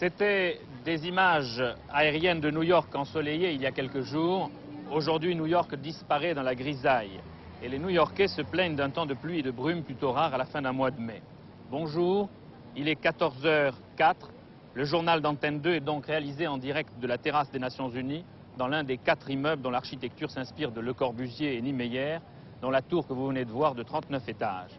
C'était des images aériennes de New York ensoleillées il y a quelques jours. Aujourd'hui, New York disparaît dans la grisaille. Et les New-Yorkais se plaignent d'un temps de pluie et de brume plutôt rare à la fin d'un mois de mai. Bonjour, il est 14h04. Le journal d'Antenne 2 est donc réalisé en direct de la terrasse des Nations Unies, dans l'un des 4 immeubles dont l'architecture s'inspire de Le Corbusier et Niemeyer, dans la tour que vous venez de voir de 39 étages.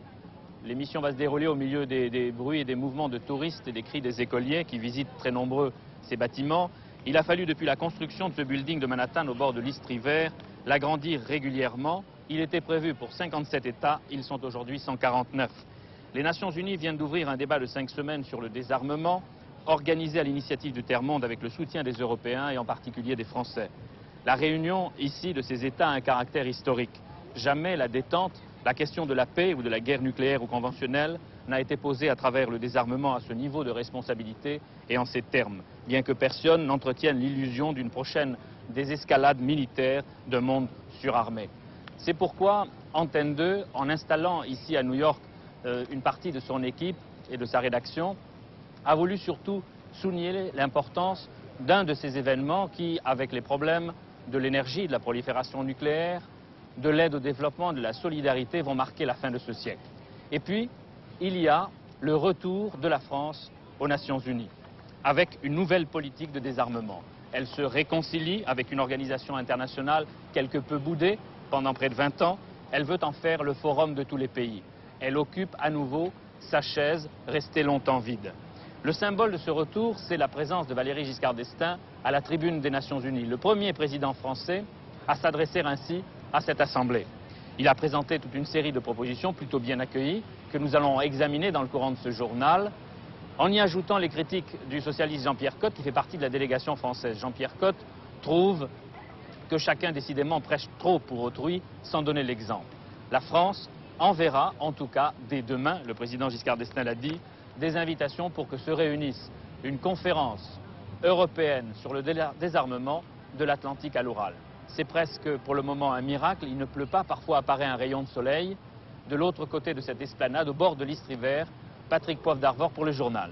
L'émission va se dérouler au milieu des bruits et des mouvements de touristes et des cris des écoliers qui visitent très nombreux ces bâtiments. Il a fallu, depuis la construction de ce building de Manhattan au bord de l'East River, l'agrandir régulièrement. Il était prévu pour 57 États, ils sont aujourd'hui 149. Les Nations Unies viennent d'ouvrir un débat de 5 semaines sur le désarmement, organisé à l'initiative du Tiers-Monde avec le soutien des Européens et en particulier des Français. La réunion ici de ces États a un caractère historique. Jamais la détente, la question de la paix ou de la guerre nucléaire ou conventionnelle n'a été posée à travers le désarmement à ce niveau de responsabilité et en ces termes, bien que personne n'entretienne l'illusion d'une prochaine désescalade militaire d'un monde surarmé. C'est pourquoi Antenne 2, en installant ici à New York une partie de son équipe et de sa rédaction, a voulu surtout souligner l'importance d'un de ces événements qui, avec les problèmes de l'énergie, de la prolifération nucléaire, de l'aide au développement, de la solidarité, vont marquer la fin de ce siècle. Et puis, il y a le retour de la France aux Nations Unies, avec une nouvelle politique de désarmement. Elle se réconcilie avec une organisation internationale quelque peu boudée pendant près de 20 ans. Elle veut en faire le forum de tous les pays. Elle occupe à nouveau sa chaise restée longtemps vide. Le symbole de ce retour, c'est la présence de Valéry Giscard d'Estaing à la tribune des Nations Unies, le premier président français à s'adresser ainsi à cette Assemblée. Il a présenté toute une série de propositions plutôt bien accueillies que nous allons examiner dans le courant de ce journal, en y ajoutant les critiques du socialiste Jean-Pierre Cot, qui fait partie de la délégation française. Jean-Pierre Cot trouve que chacun décidément prêche trop pour autrui sans donner l'exemple. La France enverra, en tout cas dès demain, le président Giscard d'Estaing l'a dit, des invitations pour que se réunisse une conférence européenne sur le désarmement de l'Atlantique à l'Oural. C'est presque pour le moment un miracle, il ne pleut pas, parfois apparaît un rayon de soleil. De l'autre côté de cette esplanade, au bord de l'East River, Patrick Poivre d'Arvor pour le journal.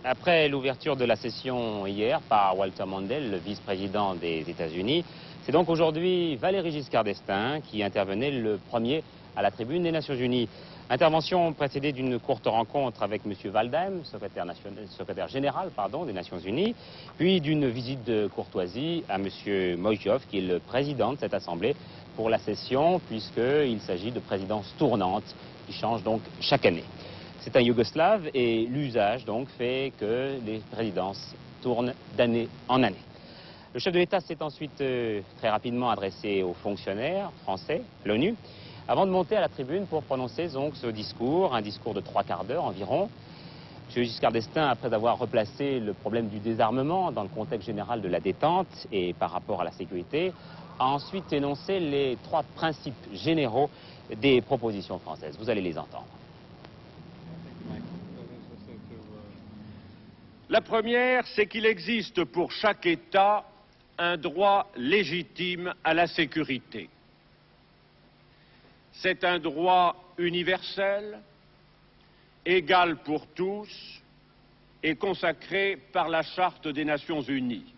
Après l'ouverture de la session hier par Walter Mondale, le vice-président des États-Unis, c'est donc aujourd'hui Valéry Giscard d'Estaing qui intervenait le premier à la tribune des Nations Unies. Intervention précédée d'une courte rencontre avec M. Waldheim, secrétaire général des Nations Unies, puis d'une visite de courtoisie à M. Mojov, qui est le président de cette assemblée, pour la session, puisqu'il s'agit de présidence tournante qui change donc chaque année. C'est un yougoslave et l'usage donc fait que les présidences tournent d'année en année. Le chef de l'État s'est ensuite très rapidement adressé aux fonctionnaires français, l'ONU, avant de monter à la tribune pour prononcer donc ce discours, un discours de 3/4 d'heure environ. M. Giscard d'Estaing, après avoir replacé le problème du désarmement dans le contexte général de la détente et par rapport à la sécurité, a ensuite énoncé les 3 principes généraux des propositions françaises. Vous allez les entendre. La première, c'est qu'il existe pour chaque État un droit légitime à la sécurité. C'est un droit universel, égal pour tous et consacré par la Charte des Nations Unies.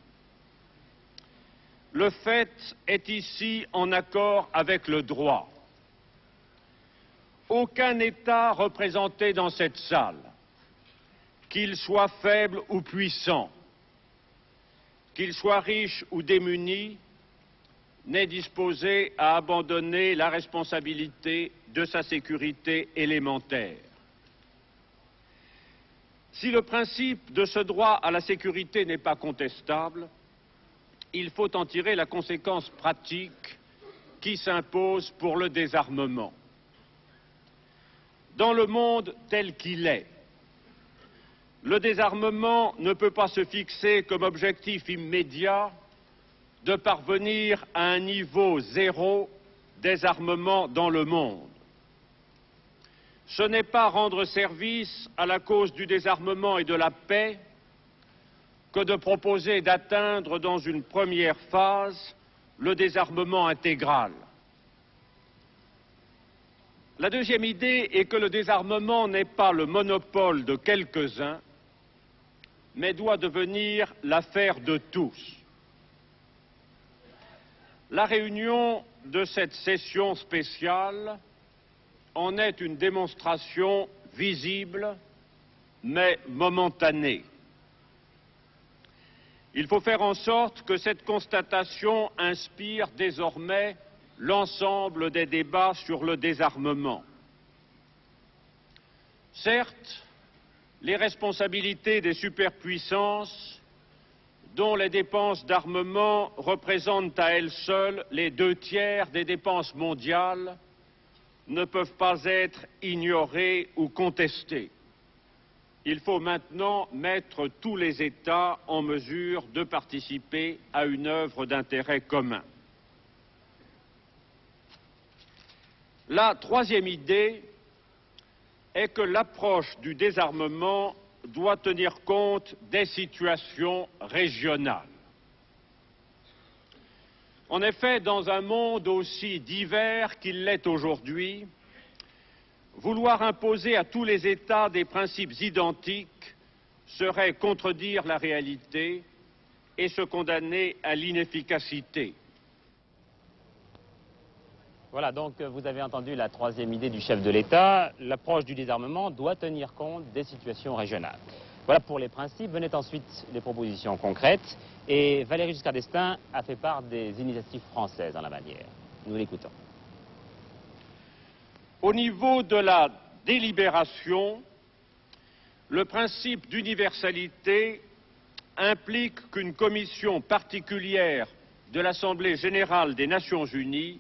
Le fait est ici en accord avec le droit. Aucun État représenté dans cette salle, qu'il soit faible ou puissant, qu'il soit riche ou démuni, n'est disposé à abandonner la responsabilité de sa sécurité élémentaire. Si le principe de ce droit à la sécurité n'est pas contestable, il faut en tirer la conséquence pratique qui s'impose pour le désarmement. Dans le monde tel qu'il est, le désarmement ne peut pas se fixer comme objectif immédiat de parvenir à un niveau zéro désarmement dans le monde. Ce n'est pas rendre service à la cause du désarmement et de la paix que de proposer d'atteindre dans une première phase le désarmement intégral. La deuxième idée est que le désarmement n'est pas le monopole de quelques-uns, mais doit devenir l'affaire de tous. La réunion de cette session spéciale en est une démonstration visible, mais momentanée. Il faut faire en sorte que cette constatation inspire désormais l'ensemble des débats sur le désarmement. Certes, les responsabilités des superpuissances, dont les dépenses d'armement représentent à elles seules les 2/3 des dépenses mondiales, ne peuvent pas être ignorées ou contestées. Il faut maintenant mettre tous les États en mesure de participer à une œuvre d'intérêt commun. La troisième idée est que l'approche du désarmement doit tenir compte des situations régionales. En effet, dans un monde aussi divers qu'il l'est aujourd'hui, vouloir imposer à tous les États des principes identiques serait contredire la réalité et se condamner à l'inefficacité. Voilà, donc vous avez entendu la troisième idée du chef de l'État. L'approche du désarmement doit tenir compte des situations régionales. Voilà pour les principes. Venaient ensuite les propositions concrètes. Et Valéry Giscard d'Estaing a fait part des initiatives françaises en la matière. Nous l'écoutons. Au niveau de la délibération, le principe d'universalité implique qu'une commission particulière de l'Assemblée générale des Nations unies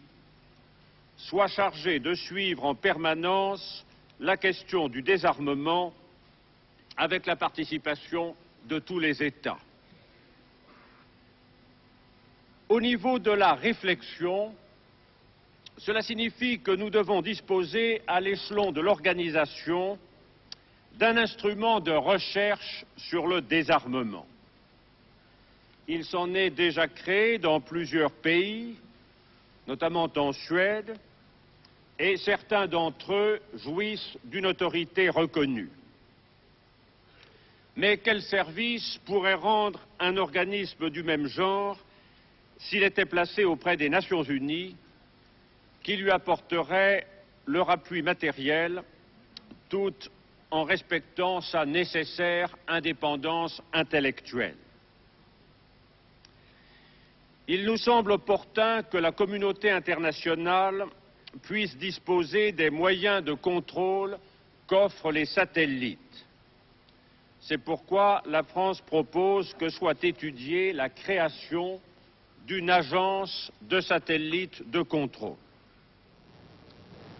soit chargée de suivre en permanence la question du désarmement avec la participation de tous les États. Au niveau de la réflexion, cela signifie que nous devons disposer à l'échelon de l'organisation d'un instrument de recherche sur le désarmement. Il s'en est déjà créé dans plusieurs pays, notamment en Suède, et certains d'entre eux jouissent d'une autorité reconnue. Mais quel service pourrait rendre un organisme du même genre s'il était placé auprès des Nations unies, qui lui apporterait leur appui matériel, tout en respectant sa nécessaire indépendance intellectuelle? Il nous semble opportun que la communauté internationale puisse disposer des moyens de contrôle qu'offrent les satellites. C'est pourquoi la France propose que soit étudiée la création d'une agence de satellites de contrôle.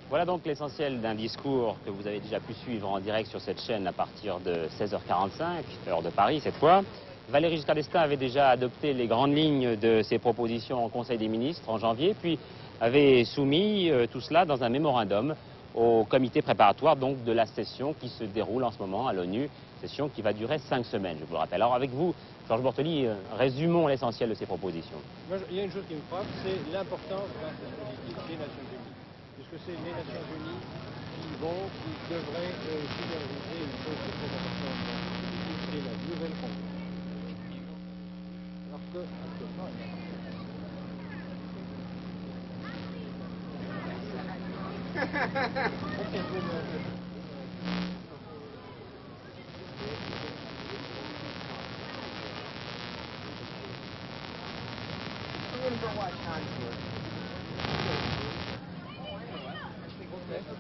Voilà donc l'essentiel d'un discours que vous avez déjà pu suivre en direct sur cette chaîne à partir de 16h45, heure de Paris cette fois. Valéry Giscard d'Estaing avait déjà adopté les grandes lignes de ses propositions au Conseil des ministres en janvier, puis avait soumis tout cela dans un mémorandum au comité préparatoire donc de la session qui se déroule en ce moment à l'ONU, session qui va durer 5 semaines, je vous le rappelle. Alors avec vous, Georges Bortoli, résumons l'essentiel de ces propositions. Moi, il y a une chose qui me frappe, c'est l'importance d'un dispositif des Nations Unies. Puisque c'est les Nations Unies qui devraient superviser une chose qui est très importante dans ce dispositif, c'est la nouvelle convention. Alors que, actuellement, il n'y a pas.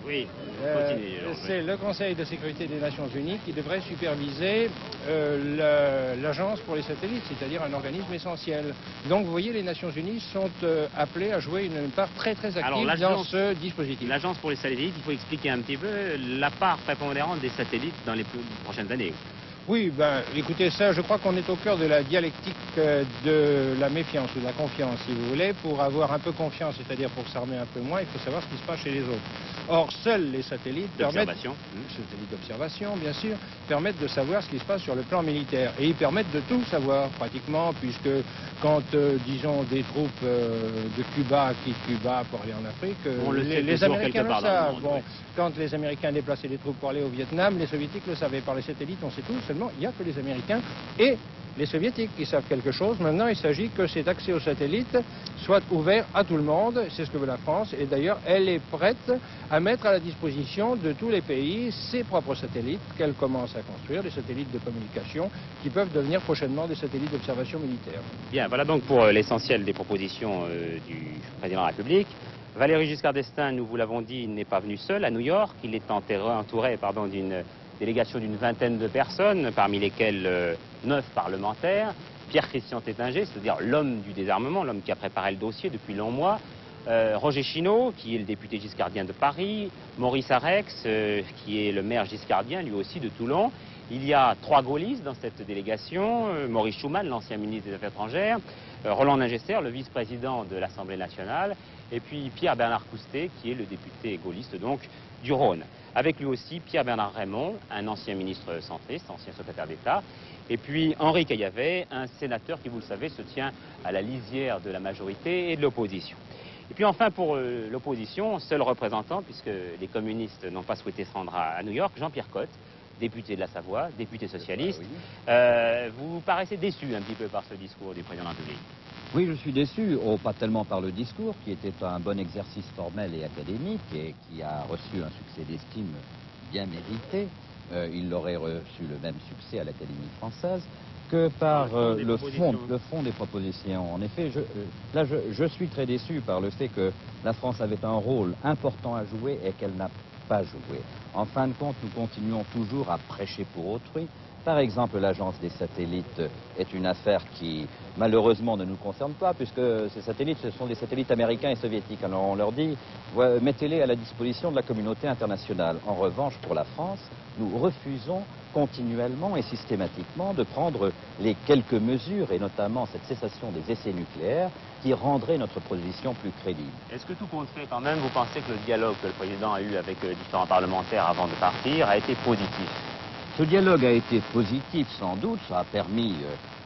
Oui, continuez. C'est le Conseil de sécurité des Nations Unies qui devrait superviser l'agence pour les satellites, c'est-à-dire un organisme essentiel. Donc vous voyez, les Nations Unies sont appelées à jouer une part très très active dans ce dispositif. L'agence pour les satellites, il faut expliquer un petit peu la part prépondérante des satellites dans les prochaines années. Oui, écoutez, ça, je crois qu'on est au cœur de la dialectique de la méfiance ou de la confiance, si vous voulez. Pour avoir un peu confiance, c'est-à-dire pour s'armer un peu moins, il faut savoir ce qui se passe chez les autres. Or, seuls les satellites d'observation, bien sûr, permettent de savoir ce qui se passe sur le plan militaire. Et ils permettent de tout savoir, pratiquement, puisque quand, disons, des troupes de Cuba quittent Cuba pour aller en Afrique, les Américains le savent. Bon, quand les Américains déplaçaient des troupes pour aller au Vietnam, les Soviétiques le savaient. Par les satellites, on sait tout. Seulement, il n'y a que les Américains et les Soviétiques qui savent quelque chose. Maintenant, il s'agit que cet accès aux satellites soit ouvert à tout le monde. C'est ce que veut la France. Et d'ailleurs, elle est prête à mettre à la disposition de tous les pays ses propres satellites qu'elle commence à construire, des satellites de communication qui peuvent devenir prochainement des satellites d'observation militaire. Bien, voilà donc pour l'essentiel des propositions du président de la République. Valéry Giscard d'Estaing, nous vous l'avons dit, n'est pas venu seul à New York. Il est entouré d'une délégation d'une vingtaine de personnes, parmi lesquelles 9 parlementaires. Pierre-Christian Tétinger, c'est-à-dire l'homme du désarmement, l'homme qui a préparé le dossier depuis longs mois. Roger Chinot, qui est le député giscardien de Paris. Maurice Arex, qui est le maire giscardien, lui aussi, de Toulon. Il y a 3 gaullistes dans cette délégation. Maurice Schumann, l'ancien ministre des Affaires étrangères. Roland Ningester, le vice-président de l'Assemblée nationale. Et puis Pierre-Bernard Coustet, qui est le député gaulliste donc du Rhône. Avec lui aussi Pierre-Bernard Raymond, un ancien ministre centriste, ancien secrétaire d'État. Et puis Henri Caillavet, un sénateur qui, vous le savez, se tient à la lisière de la majorité et de l'opposition. Et puis enfin pour l'opposition, seul représentant, puisque les communistes n'ont pas souhaité se rendre à New York, Jean-Pierre Cotte, député de la Savoie, député socialiste. Vous paraissez déçu un petit peu par ce discours du président de la République. Oui, je suis déçu, pas tellement par le discours, qui était un bon exercice formel et académique, et qui a reçu un succès d'estime bien mérité. Il aurait reçu le même succès à l'Académie française, que par le fond des propositions. En effet, je suis très déçu par le fait que la France avait un rôle important à jouer et qu'elle n'a pas joué. En fin de compte, nous continuons toujours à prêcher pour autrui. Par exemple, l'agence des satellites est une affaire qui, malheureusement, ne nous concerne pas, puisque ces satellites, ce sont des satellites américains et soviétiques. Alors on leur dit, mettez-les à la disposition de la communauté internationale. En revanche, pour la France, nous refusons continuellement et systématiquement de prendre les quelques mesures, et notamment cette cessation des essais nucléaires, qui rendrait notre position plus crédible. Est-ce que tout compte fait, quand même, vous pensez que le dialogue que le président a eu avec différents parlementaires avant de partir a été positif ? Ce dialogue a été positif, sans doute, ça a permis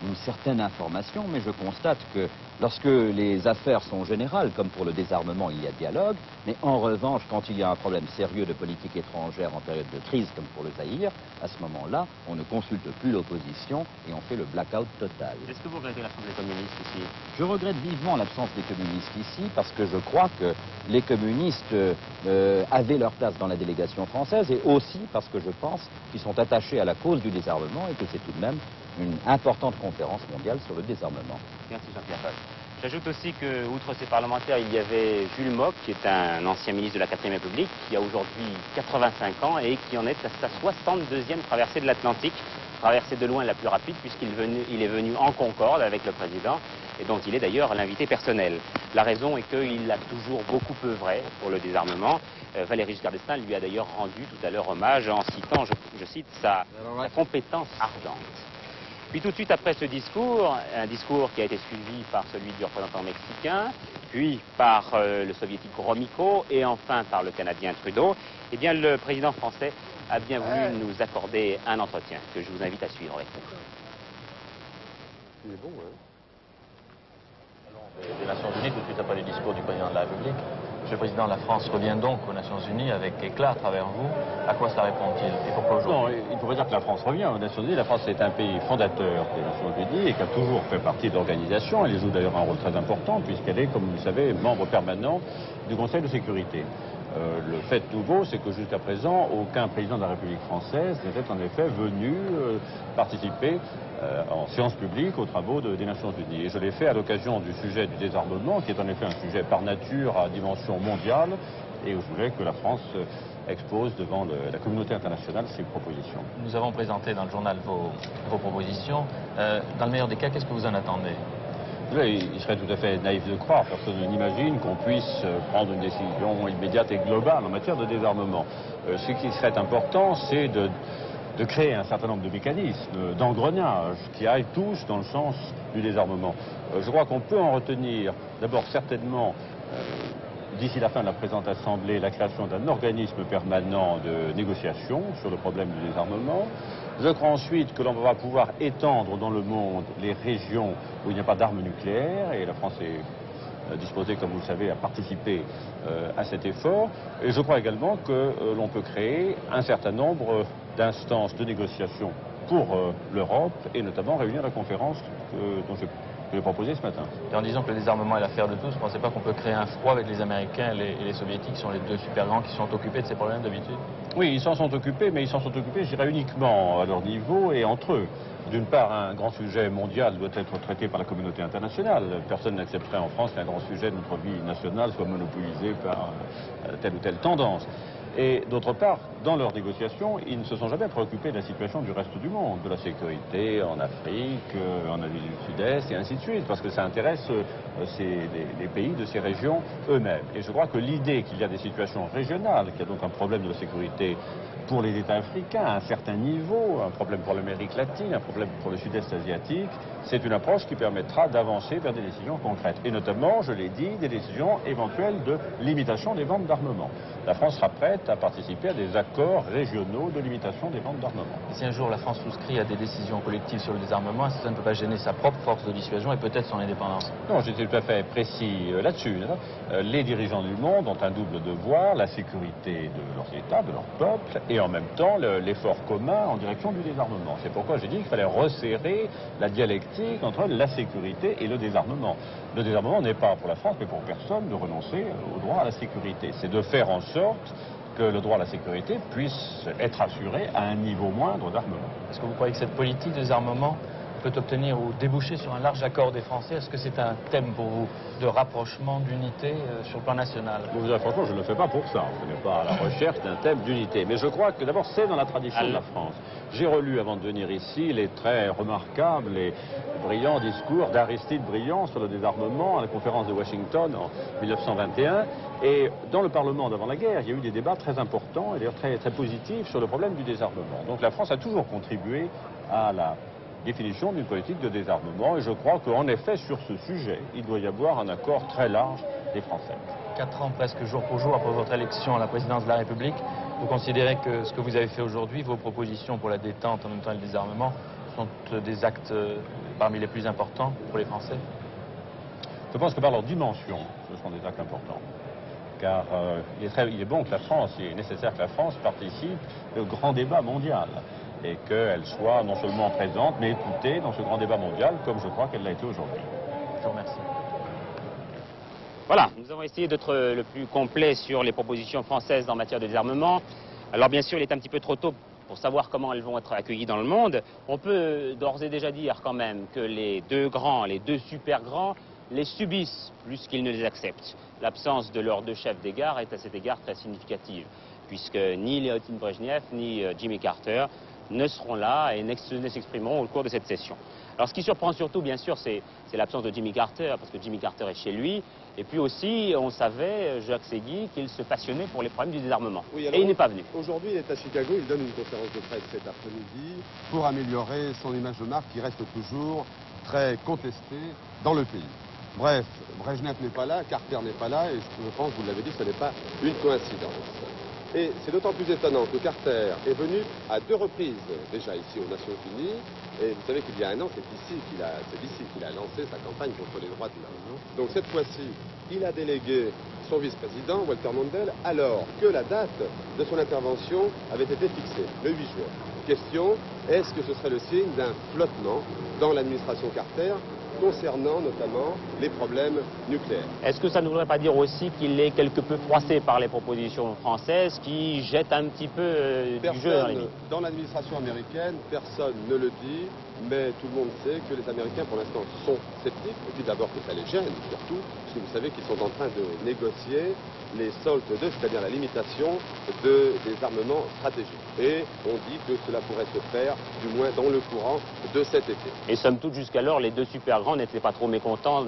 une certaine information, mais je constate que lorsque les affaires sont générales, comme pour le désarmement, il y a dialogue, mais en revanche, quand il y a un problème sérieux de politique étrangère en période de crise, comme pour le Zaïre, à ce moment-là, on ne consulte plus l'opposition et on fait le blackout total. Est-ce que vous regrettez l'absence des communistes ici? Je regrette vivement l'absence des communistes ici, parce que je crois que les communistes avaient leur place dans la délégation française, et aussi parce que je pense qu'ils sont attachés à la cause du désarmement et que c'est tout de même une importante conférence mondiale sur le désarmement. Merci Jean-Pierre Cotte. J'ajoute aussi que, outre ces parlementaires, il y avait Jules Mock, qui est un ancien ministre de la 4e République, qui a aujourd'hui 85 ans et qui en est à sa 62e traversée de l'Atlantique, traversée de loin la plus rapide, puisqu'il est venu en Concorde avec le président, et dont il est d'ailleurs l'invité personnel. La raison est qu'il a toujours beaucoup œuvré pour le désarmement. Valéry Giscard d'Estaing lui a d'ailleurs rendu tout à l'heure hommage en citant, je cite, sa compétence ardente. Puis tout de suite après ce discours, un discours qui a été suivi par celui du représentant mexicain, puis par le soviétique Gromyko et enfin par le Canadien Trudeau, eh bien le président français a bien voulu nous accorder un entretien que je vous invite à suivre avec nous. C'est bon, hein? Des Nations Unies tout de suite après le discours du président de la République. Monsieur le Président, la France revient donc aux Nations Unies avec éclat à travers vous. À quoi cela répond-il et pourquoi aujourd'hui? Non, il ne faut pas dire que la France revient aux Nations Unies. La France est un pays fondateur des Nations Unies et qui a toujours fait partie de l'organisation. Elle joue d'ailleurs un rôle très important puisqu'elle est, comme vous le savez, membre permanent du Conseil de sécurité. Le fait nouveau, c'est que jusqu'à présent, aucun président de la République française n'était en effet venu participer en séance publique aux travaux des Nations Unies. Et je l'ai fait à l'occasion du sujet du désarmement, qui est en effet un sujet par nature à dimension mondiale, et où je voulais que la France expose devant la communauté internationale ses propositions. Nous avons présenté dans le journal vos propositions. Dans le meilleur des cas, qu'est-ce que vous en attendez? Il serait tout à fait naïf de croire, personne n'imagine qu'on puisse prendre une décision immédiate et globale en matière de désarmement. Ce qui serait important, c'est de créer un certain nombre de mécanismes d'engrenage qui aillent tous dans le sens du désarmement. Je crois qu'on peut en retenir d'abord certainement, d'ici la fin de la présente Assemblée, la création d'un organisme permanent de négociation sur le problème du désarmement. Je crois ensuite que l'on va pouvoir étendre dans le monde les régions où il n'y a pas d'armes nucléaires, et la France est disposée, comme vous le savez, à participer à cet effort. Et je crois également que l'on peut créer un certain nombre d'instances de négociation pour l'Europe, et notamment réunir la conférence dont j'ai proposée ce matin. Et en disant que le désarmement est l'affaire de tous, vous ne pensez pas qu'on peut créer un froid avec les Américains et les Soviétiques, qui sont les deux super grands qui sont occupés de ces problèmes d'habitude? Oui, ils s'en sont occupés, mais ils s'en sont occupés, je dirais, uniquement à leur niveau et entre eux. D'une part, un grand sujet mondial doit être traité par la communauté internationale. Personne n'accepterait en France qu'un grand sujet de notre vie nationale soit monopolisé par telle ou telle tendance. Et d'autre part, dans leurs négociations, ils ne se sont jamais préoccupés de la situation du reste du monde, de la sécurité en Afrique, en Asie du Sud-Est, et ainsi de suite, parce que ça intéresse les pays de ces régions eux-mêmes. Et je crois que l'idée qu'il y a des situations régionales, qu'il y a donc un problème de la sécurité pour les États africains à un certain niveau, un problème pour l'Amérique latine, un problème pour le Sud-Est asiatique, c'est une approche qui permettra d'avancer vers des décisions concrètes. Et notamment, je l'ai dit, des décisions éventuelles de limitation des ventes d'armement. La France sera prête à participer à des accords régionaux de limitation des ventes d'armement. Et si un jour la France souscrit à des décisions collectives sur le désarmement, est-ce que ça ne peut pas gêner sa propre force de dissuasion et peut-être son indépendance? Non, j'étais tout à fait précis là-dessus. Les dirigeants du monde ont un double devoir, la sécurité de leurs États, de leur peuple, et en même temps l'effort commun en direction du désarmement. C'est pourquoi j'ai dit qu'il fallait resserrer la dialectique entre la sécurité et le désarmement. Le désarmement n'est pas pour la France, mais pour personne, de renoncer au droit à la sécurité. C'est de faire en sorte que le droit à la sécurité puisse être assuré à un niveau moindre d'armement. Est-ce que vous croyez que cette politique de désarmement peut obtenir ou déboucher sur un large accord des Français? Est-ce que c'est un thème pour vous de rapprochement, d'unité sur le plan national? Franchement, je ne le fais pas pour ça. Je n'ai pas à la recherche d'un thème d'unité. Mais je crois que d'abord, c'est dans la tradition de la France. J'ai relu avant de venir ici les très remarquables et brillants discours d'Aristide Briand sur le désarmement à la conférence de Washington en 1921. Et dans le Parlement d'avant la guerre, il y a eu des débats très importants et d'ailleurs très, très positifs sur le problème du désarmement. Donc la France a toujours contribué à la définition d'une politique de désarmement, et je crois qu'en effet, sur ce sujet, il doit y avoir un accord très large des Français. 4 ans presque jour pour jour après votre élection à la présidence de la République, vous considérez que ce que vous avez fait aujourd'hui, vos propositions pour la détente en même temps et le désarmement, sont des actes parmi les plus importants pour les Français? Je pense que par leur dimension, ce sont des actes importants. Car il est bon que la France, il est nécessaire que la France participe au grand débat mondial, et qu'elle soit non seulement présente, mais écoutée dans ce grand débat mondial, comme je crois qu'elle l'a été aujourd'hui. Je vous remercie. Voilà, nous avons essayé d'être le plus complet sur les propositions françaises en matière de désarmement. Alors bien sûr, il est un petit peu trop tôt pour savoir comment elles vont être accueillies dans le monde. On peut d'ores et déjà dire quand même que les deux grands, les deux super grands, les subissent plus qu'ils ne les acceptent. L'absence de leurs deux chefs d'État est à cet égard très significative, puisque ni Léonid Brejnev ni Jimmy Carter ne seront là et ne s'exprimeront au cours de cette session. Alors ce qui surprend surtout, bien sûr, c'est l'absence de Jimmy Carter, parce que Jimmy Carter est chez lui. Et puis aussi, on savait, Jacques Segui, qu'il se passionnait pour les problèmes du désarmement. Oui, et il n'est pas venu. Aujourd'hui, il est à Chicago, il donne une conférence de presse cet après-midi pour améliorer son image de marque qui reste toujours très contestée dans le pays. Bref, Brejnev n'est pas là, Carter n'est pas là, et je pense, vous l'avez dit, ce n'est pas une coïncidence. Et c'est d'autant plus étonnant que Carter est venu à 2 reprises déjà ici aux Nations Unies. Et vous savez qu'il y a un an, c'est ici qu'il a lancé sa campagne contre les droits de l'homme. Donc cette fois-ci, il a délégué son vice-président, Walter Mondale, alors que la date de son intervention avait été fixée, le 8 juin. Question, est-ce que ce serait le signe d'un flottement dans l'administration Carter concernant notamment les problèmes nucléaires? Est-ce que ça ne voudrait pas dire aussi qu'il est quelque peu froissé par les propositions françaises qui jettent un petit peu du jeu dans les lignes? Dans l'administration américaine, personne ne le dit, mais tout le monde sait que les Américains pour l'instant sont sceptiques, et puis d'abord que ça les gêne surtout, parce que vous savez qu'ils sont en train de négocier les SALT II, c'est-à-dire la limitation des armements stratégiques. Et on dit que cela pourrait se faire, du moins dans le courant de cet été. Et somme toute, jusqu'alors, les deux super grands n'étaient pas trop mécontents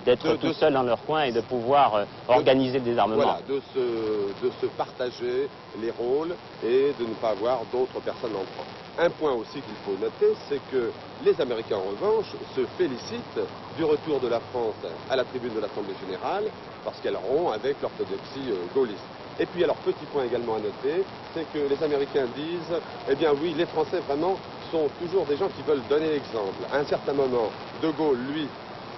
d'être tout seuls dans leur coin et de pouvoir organiser le désarmement. Voilà, de se partager les rôles et de ne pas avoir d'autres personnes en France. Un point aussi qu'il faut noter, c'est que les Américains, en revanche, se félicitent du retour de la France à la tribune de l'Assemblée générale, parce qu'elle rompt avec l'orthodoxie gaulliste. Et puis, alors, petit point également à noter, c'est que les Américains disent, eh bien oui, les Français, vraiment, sont toujours des gens qui veulent donner l'exemple. À un certain moment, De Gaulle, lui,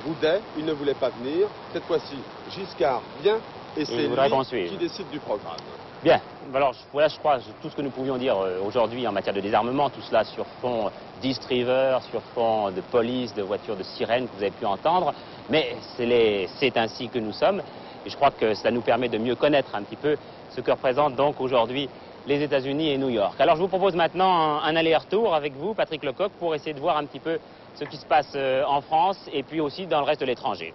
boudait, il ne voulait pas venir. Cette fois-ci, Giscard vient, et c'est lui qui décide du programme. Bien, alors voilà, je crois, tout ce que nous pouvions dire aujourd'hui en matière de désarmement, tout cela sur fond d'East River, sur fond de police, de voitures de sirène que vous avez pu entendre, mais c'est ainsi que nous sommes, et je crois que cela nous permet de mieux connaître un petit peu ce que représentent donc aujourd'hui les États-Unis et New York. Alors je vous propose maintenant un aller-retour avec vous, Patrick Lecoq, pour essayer de voir un petit peu ce qui se passe en France et puis aussi dans le reste de l'étranger.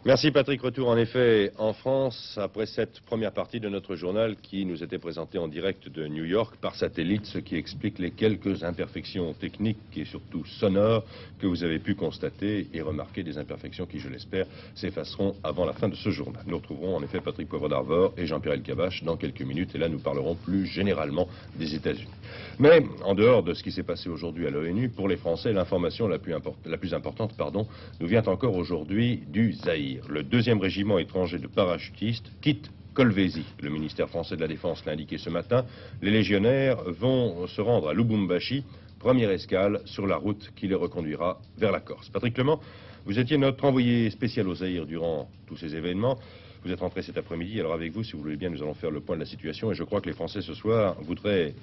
Merci Patrick, retour en effet en France après cette première partie de notre journal qui nous était présenté en direct de New York par satellite, ce qui explique les quelques imperfections techniques et surtout sonores que vous avez pu constater et remarquer, des imperfections qui, je l'espère, s'effaceront avant la fin de ce journal. Nous retrouverons en effet Patrick Poivre d'Arvor et Jean-Pierre Elkabbach dans quelques minutes et là nous parlerons plus généralement des États-Unis. Mais en dehors de ce qui s'est passé aujourd'hui à l'ONU, pour les Français, l'information la plus importante nous vient encore aujourd'hui du Zaïre. Le 2e régiment étranger de parachutistes quitte Kolwezi. Le ministère français de la Défense l'a indiqué ce matin. Les légionnaires vont se rendre à Lubumbashi, première escale sur la route qui les reconduira vers la Corse. Patrick Clement, vous étiez notre envoyé spécial au Zaïre durant tous ces événements. Vous êtes rentré cet après-midi, alors avec vous, si vous voulez bien, nous allons faire le point de la situation. Et je crois que les Français ce soir voudraient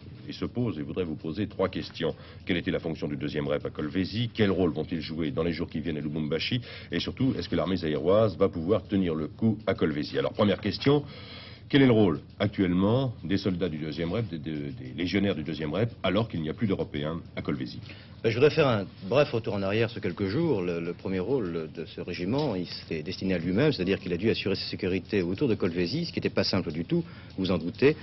vous poser 3 questions. Quelle était la fonction du 2e rep à Kolwezi? Quel rôle vont-ils jouer dans les jours qui viennent à Lubumbashi? Et surtout, est-ce que l'armée zaïroise va pouvoir tenir le coup à Kolwezi? Alors, première question. Quel est le rôle actuellement des soldats du 2e rep, des légionnaires du 2e rep, alors qu'il n'y a plus d'Européens à Kolwezi? Je voudrais faire un bref retour en arrière sur quelques jours. Le premier rôle de ce régiment, il s'était destiné à lui-même, c'est-à-dire qu'il a dû assurer sa sécurité autour de Kolwezi, ce qui n'était pas simple du tout, vous en doutez.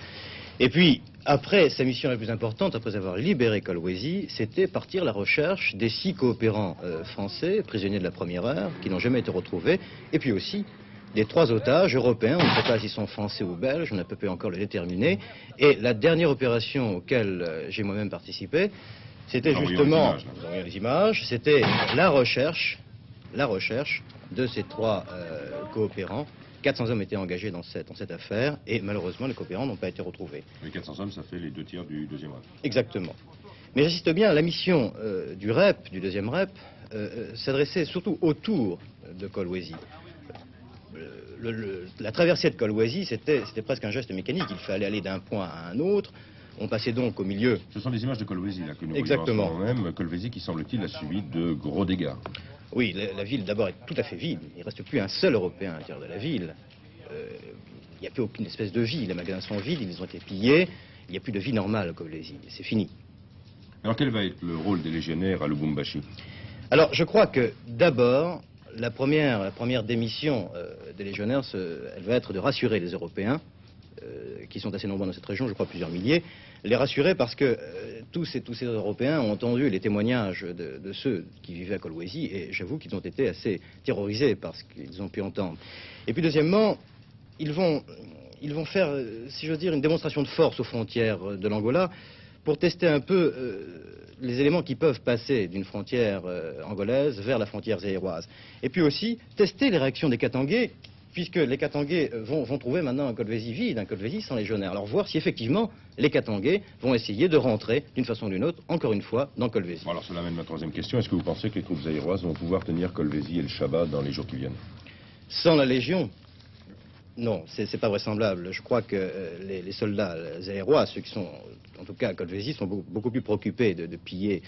Et puis, après, sa mission la plus importante, après avoir libéré Kolwezi, c'était partir à la recherche des 6 coopérants français, prisonniers de la première heure, qui n'ont jamais été retrouvés, et puis aussi des 3 otages européens, on ne sait pas s'ils sont français ou belges, on n'a pas pu encore le déterminer. Et la dernière opération auquel j'ai moi-même participé, c'était justement, vous voyez les images, c'était la recherche de ces 3 coopérants. 400 hommes étaient engagés dans cette affaire et malheureusement les coopérants n'ont pas été retrouvés. Les 400 hommes, ça fait les 2 tiers du 2e rep. Exactement. Mais j'insiste bien, la mission du REP, du 2e REP, s'adressait surtout autour de Kolwezi. La traversée de Kolwezi, c'était presque un geste mécanique. Il fallait aller d'un point à un autre. On passait donc au milieu. Ce sont des images de Kolwezi là, que nous Exactement. voyons en ce moment même. Kolwezi qui, semble-t-il, a subi de gros dégâts. Oui, la ville d'abord est tout à fait vide. Il ne reste plus un seul Européen à l'intérieur de la ville. Il n'y a plus aucune espèce de vie. Les magasins sont vides, ils ont été pillés. Il n'y a plus de vie normale à Kolwezi. C'est fini. Alors quel va être le rôle des légionnaires à Lubumbashi? Alors je crois que d'abord, la première démission des légionnaires, elle va être de rassurer les Européens, qui sont assez nombreux dans cette région, je crois plusieurs milliers, les rassurer parce que tous ces Européens ont entendu les témoignages de ceux qui vivaient à Kolwezi et j'avoue qu'ils ont été assez terrorisés par ce qu'ils ont pu entendre. Et puis deuxièmement, ils vont faire, si j'ose dire, une démonstration de force aux frontières de l'Angola pour tester un peu les éléments qui peuvent passer d'une frontière angolaise vers la frontière zaïroise. Et puis aussi, tester les réactions des Katangais, puisque les Katangais vont trouver maintenant un Kolwezi vide, un Kolwezi sans légionnaires. Alors voir si effectivement les Katangais vont essayer de rentrer d'une façon ou d'une autre, encore une fois, dans Kolwezi. Bon, alors cela amène ma 3e question. Est-ce que vous pensez que les troupes zaïroises vont pouvoir tenir Kolwezi et le Shabbat dans les jours qui viennent? Sans la Légion? Non, c'est pas vraisemblable. Je crois que les soldats zaïrois, ceux qui sont en tout cas à Kolwezi, sont beaucoup plus préoccupés de piller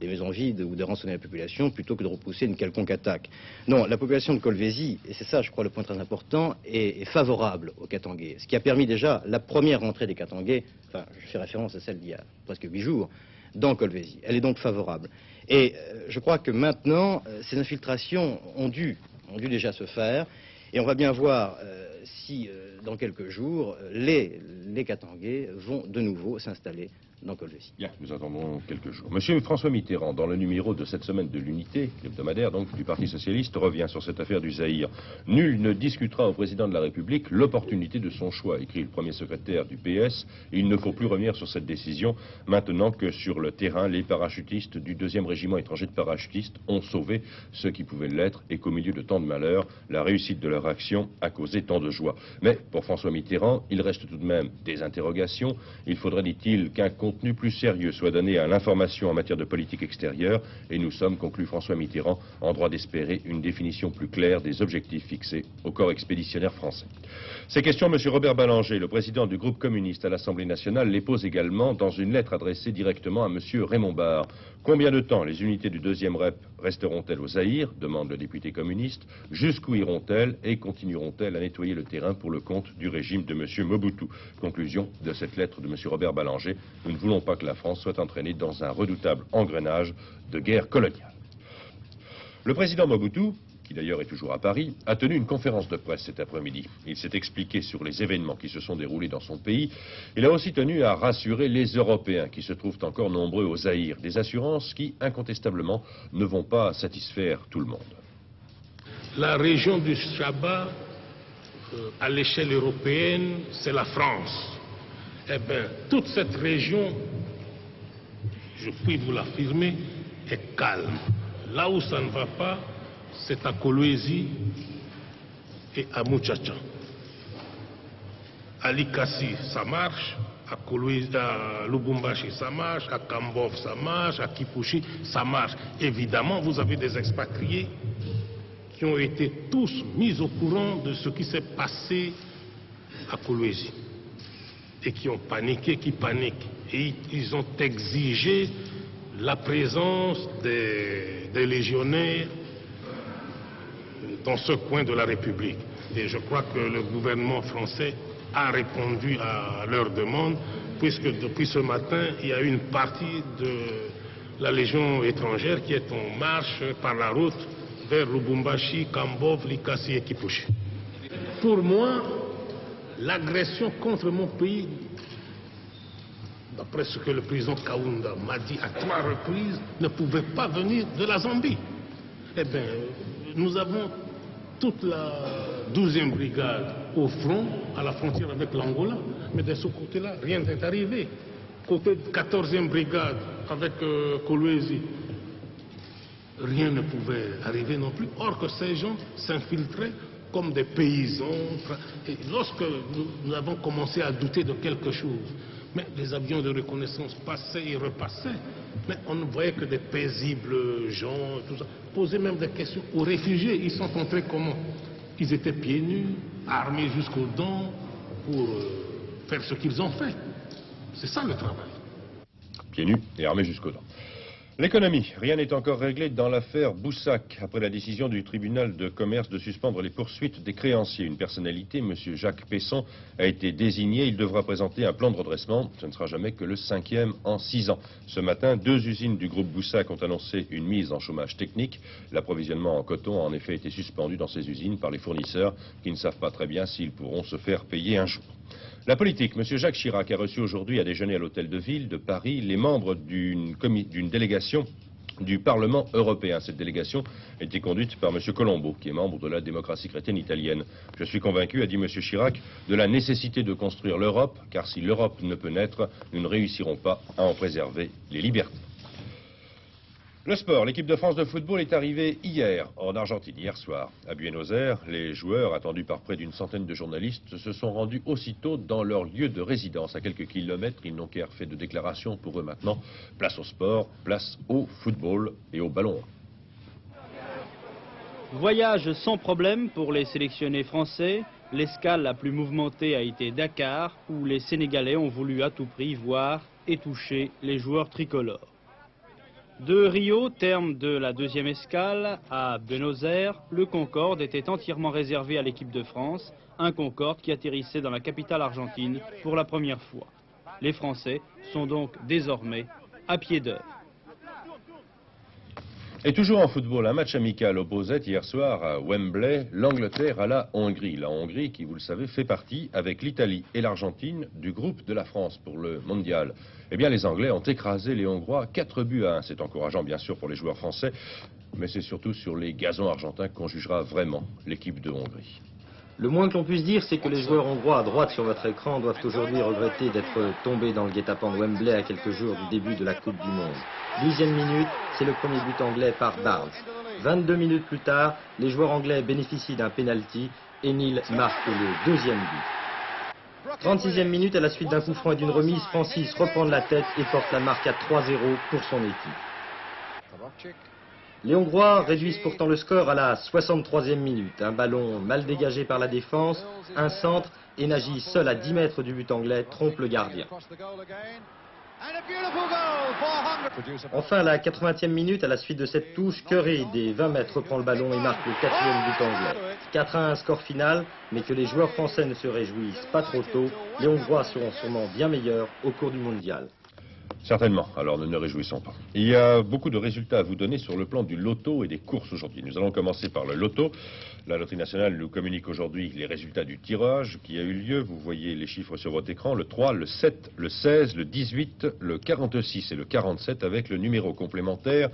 les maisons vides ou de rançonner la population plutôt que de repousser une quelconque attaque. Non, la population de Kolwezi, et c'est ça je crois le point très important, est favorable aux Katangais. Ce qui a permis déjà la première rentrée des Katangais, enfin je fais référence à celle d'il y a presque 8 jours, dans Kolwezi. Elle est donc favorable. Et je crois que maintenant, ces infiltrations ont dû déjà se faire. Et on va bien voir si, dans quelques jours, les Katangais vont de nouveau s'installer dans Kolwezi. Bien, nous attendons quelques jours. Monsieur François Mitterrand, dans le numéro de cette semaine de l'Unité, l'hebdomadaire donc du Parti Socialiste, revient sur cette affaire du Zaïre. Nul ne discutera au président de la République l'opportunité de son choix, écrit le premier secrétaire du PS. Il ne faut plus revenir sur cette décision, maintenant que sur le terrain, les parachutistes du 2e régiment étranger de parachutistes ont sauvé ceux qui pouvaient l'être et qu'au milieu de tant de malheurs, la réussite de leur action a causé tant de joie. Mais pour François Mitterrand, il reste tout de même des interrogations. Il faudrait, dit-il, qu'un contenu plus sérieux soit donné à l'information en matière de politique extérieure et nous sommes, conclut François Mitterrand, en droit d'espérer une définition plus claire des objectifs fixés au corps expéditionnaire français. Ces questions, M. Robert Ballanger, le président du groupe communiste à l'Assemblée nationale, les pose également dans une lettre adressée directement à M. Raymond Barre. Combien de temps les unités du 2e REP resteront-elles au Zaïre, demande le député communiste. Jusqu'où iront-elles et continueront-elles à nettoyer le terrain pour le compte du régime de M. Mobutu? Conclusion de cette lettre de M. Robert Ballanger. Nous ne voulons pas que la France soit entraînée dans un redoutable engrenage de guerre coloniale. Le président Mobutu, qui d'ailleurs est toujours à Paris, a tenu une conférence de presse cet après-midi. Il s'est expliqué sur les événements qui se sont déroulés dans son pays. Il a aussi tenu à rassurer les Européens qui se trouvent encore nombreux au Zaïre. Des assurances qui, incontestablement, ne vont pas satisfaire tout le monde. La région du Shabbat, à l'échelle européenne, c'est la France. Eh bien, toute cette région, je puis vous l'affirmer, est calme. Là où ça ne va pas, c'est à Kolwezi et à Muchacha. À Likasi, ça marche. À Kolwezi, à Lubumbashi, ça marche. À Kambov, ça marche. À Kipushi, ça marche. Évidemment, vous avez des expatriés qui ont été tous mis au courant de ce qui s'est passé à Kolwezi. Et qui ont paniqué, qui paniquent. Et ils ont exigé la présence des légionnaires dans ce coin de la République. Et je crois que le gouvernement français a répondu à leur demande, puisque depuis ce matin, il y a une partie de la Légion étrangère qui est en marche par la route vers Lubumbashi, Kambov, Likasi et Kipushi. Pour moi, l'agression contre mon pays, d'après ce que le président Kaunda m'a dit à 3 reprises, ne pouvait pas venir de la Zambie. Eh bien, nous avons toute la 12e brigade au front, à la frontière avec l'Angola, mais de ce côté-là, rien n'est arrivé. Côté 14e brigade avec Kolwezi, rien ne pouvait arriver non plus. Or que ces gens s'infiltraient comme des paysans. Et lorsque nous avons commencé à douter de quelque chose, mais les avions de reconnaissance passaient et repassaient, mais on ne voyait que des paisibles gens, tout ça. Poser même des questions aux réfugiés. Ils sont entrés comment? Ils étaient pieds nus, armés jusqu'aux dents pour faire ce qu'ils ont fait. C'est ça le travail. Pieds nus et armés jusqu'aux dents. L'économie. Rien n'est encore réglé dans l'affaire Boussac. Après la décision du tribunal de commerce de suspendre les poursuites des créanciers, une personnalité, M. Jacques Pesson, a été désigné. Il devra présenter un plan de redressement. Ce ne sera jamais que le 5e en 6 ans. Ce matin, 2 usines du groupe Boussac ont annoncé une mise en chômage technique. L'approvisionnement en coton a en effet été suspendu dans ces usines par les fournisseurs qui ne savent pas très bien s'ils pourront se faire payer un jour. La politique. M. Jacques Chirac a reçu aujourd'hui à déjeuner à l'hôtel de ville de Paris les membres d'une délégation du Parlement européen. Cette délégation a été conduite par M. Colombo, qui est membre de la démocratie chrétienne italienne. Je suis convaincu, a dit M. Chirac, de la nécessité de construire l'Europe, car si l'Europe ne peut naître, nous ne réussirons pas à en préserver les libertés. Le sport, l'équipe de France de football est arrivée hier en Argentine, hier soir. À Buenos Aires, les joueurs, attendus par près d'une centaine de journalistes, se sont rendus aussitôt dans leur lieu de résidence. À quelques kilomètres, ils n'ont guère fait de déclaration. Pour eux maintenant, place au sport, place au football et au ballon. Voyage sans problème pour les sélectionnés français. L'escale la plus mouvementée a été Dakar, où les Sénégalais ont voulu à tout prix voir et toucher les joueurs tricolores. De Rio, terme de la 2e escale, à Buenos Aires, le Concorde était entièrement réservé à l'équipe de France, un Concorde qui atterrissait dans la capitale argentine pour la première fois. Les Français sont donc désormais à pied d'œuvre. Et toujours en football, un match amical opposait hier soir à Wembley l'Angleterre à la Hongrie. La Hongrie qui, vous le savez, fait partie, avec l'Italie et l'Argentine, du groupe de la France pour le mondial. Eh bien, les Anglais ont écrasé les Hongrois 4-1. C'est encourageant, bien sûr, pour les joueurs français, mais c'est surtout sur les gazons argentins qu'on jugera vraiment l'équipe de Hongrie. Le moins que l'on puisse dire, c'est que les joueurs hongrois à droite sur votre écran doivent aujourd'hui regretter d'être tombés dans le guet-apens de Wembley à quelques jours du début de la Coupe du Monde. 10e minute, c'est le premier but anglais par Barnes. 22 minutes plus tard, les joueurs anglais bénéficient d'un penalty et Neil marque le deuxième but. 36e minute, à la suite d'un coup franc et d'une remise, Francis reprend de la tête et porte la marque à 3-0 pour son équipe. Les Hongrois réduisent pourtant le score à la 63e minute. Un ballon mal dégagé par la défense, un centre et Nagy, seul à 10 mètres du but anglais, trompe le gardien. Enfin, à la 80e minute, à la suite de cette touche, Curry des 20 mètres reprend le ballon et marque le 4e but anglais. 4-1, score final, mais que les joueurs français ne se réjouissent pas trop tôt. Les Hongrois seront sûrement bien meilleurs au cours du mondial. Certainement, alors ne nous réjouissons pas. Il y a beaucoup de résultats à vous donner sur le plan du loto et des courses aujourd'hui. Nous allons commencer par le loto. La Loterie Nationale nous communique aujourd'hui les résultats du tirage qui a eu lieu. Vous voyez les chiffres sur votre écran, le 3, le 7, le 16, le 18, le 46 et le 47 avec le numéro complémentaire,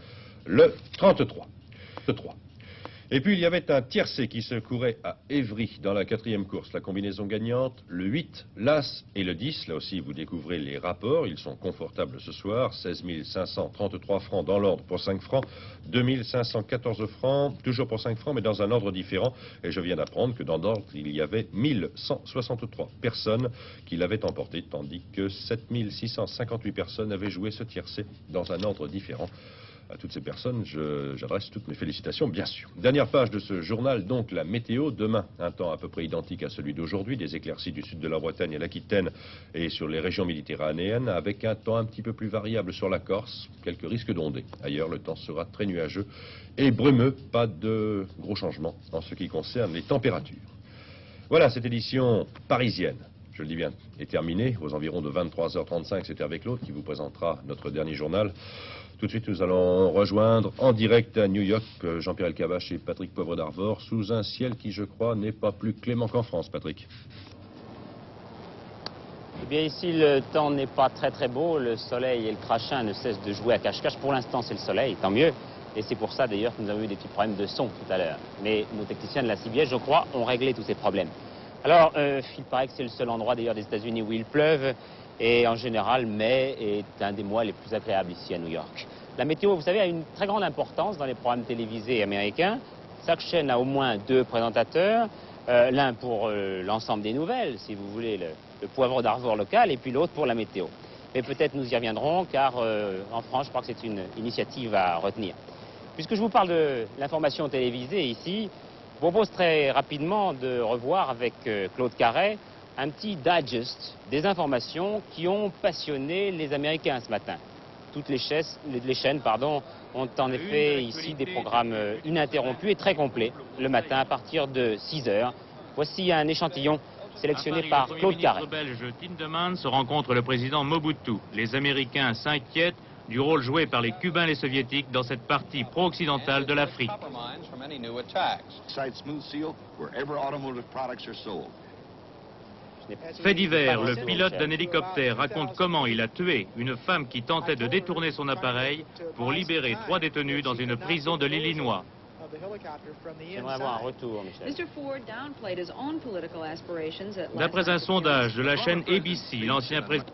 le 33. Et puis il y avait un tiercé qui se courait à Évry dans la 4e course. La combinaison gagnante, le 8, l'As et le 10. Là aussi vous découvrez les rapports, ils sont confortables ce soir. 16 533 francs dans l'ordre pour 5 francs, 2 514 francs, toujours pour 5 francs mais dans un ordre différent. Et je viens d'apprendre que dans l'ordre il y avait 1163 personnes qui l'avaient emporté, tandis que 7 658 personnes avaient joué ce tiercé dans un ordre différent. À toutes ces personnes, j'adresse toutes mes félicitations, bien sûr. Dernière page de ce journal, donc la météo. Demain, un temps à peu près identique à celui d'aujourd'hui, des éclaircies du sud de la Bretagne et l'Aquitaine et sur les régions méditerranéennes, avec un temps un petit peu plus variable sur la Corse, quelques risques d'ondées. Ailleurs, le temps sera très nuageux et brumeux, pas de gros changements en ce qui concerne les températures. Voilà, cette édition parisienne, je le dis bien, est terminée. Aux environs de 23h35, c'était avec l'autre qui vous présentera notre dernier journal. Tout de suite, nous allons rejoindre en direct à New York Jean-Pierre Elkabbach et Patrick Poivre d'Arvor sous un ciel qui, je crois, n'est pas plus clément qu'en France, Patrick. Eh bien, ici, le temps n'est pas très beau. Le soleil et le crachin ne cessent de jouer à cache-cache. Pour l'instant, c'est le soleil, tant mieux. Et c'est pour ça, d'ailleurs, que nous avons eu des petits problèmes de son tout à l'heure. Mais nos techniciens de la CBS, je crois, ont réglé tous ces problèmes. Alors, il paraît que c'est le seul endroit, d'ailleurs, des États-Unis où il pleuve. Et en général, mai est un des mois les plus agréables ici à New York. La météo, vous savez, a une très grande importance dans les programmes télévisés américains. Chaque chaîne a au moins 2 présentateurs, l'un pour l'ensemble des nouvelles, si vous voulez, le Poivre d'Arvor local, et puis l'autre pour la météo. Mais peut-être nous y reviendrons, car en France, je crois que c'est une initiative à retenir. Puisque je vous parle de l'information télévisée ici, je vous propose très rapidement de revoir avec Claude Carret un petit digest des informations qui ont passionné les Américains ce matin. Toutes les chaînes ont en effet ici des programmes ininterrompus et très complets le matin à partir de 6 h. Voici un échantillon sélectionné par Claude Carret. Le ministre belge Tindemans rencontre le président Mobutu. Les Américains s'inquiètent du rôle joué par les Cubains et les Soviétiques dans cette partie pro-occidentale de l'Afrique. Fait divers, le pilote d'un hélicoptère raconte comment il a tué une femme qui tentait de détourner son appareil pour libérer 3 détenus dans une prison de l'Illinois. J'aimerais avoir un retour, Michel. D'après un sondage de la chaîne ABC, l'ancien président...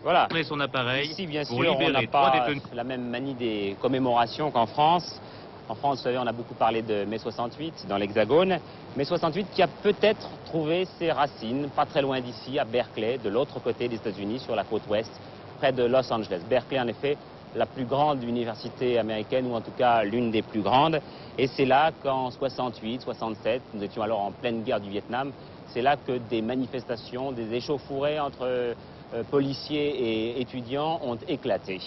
Voilà. Son appareil ici, bien sûr, pour libérer on n'a 3 pas détenus. la même manie des commémorations qu'en France. En France, vous savez, on a beaucoup parlé de mai 68 dans l'Hexagone. Mai 68 qui a peut-être trouvé ses racines pas très loin d'ici, à Berkeley, de l'autre côté des États-Unis, sur la côte ouest, près de Los Angeles. Berkeley, en effet, la plus grande université américaine, ou en tout cas l'une des plus grandes. Et c'est là qu'en 68, 67, nous étions alors en pleine guerre du Vietnam, c'est là que des manifestations, des échauffourées entre policiers et étudiants ont éclaté.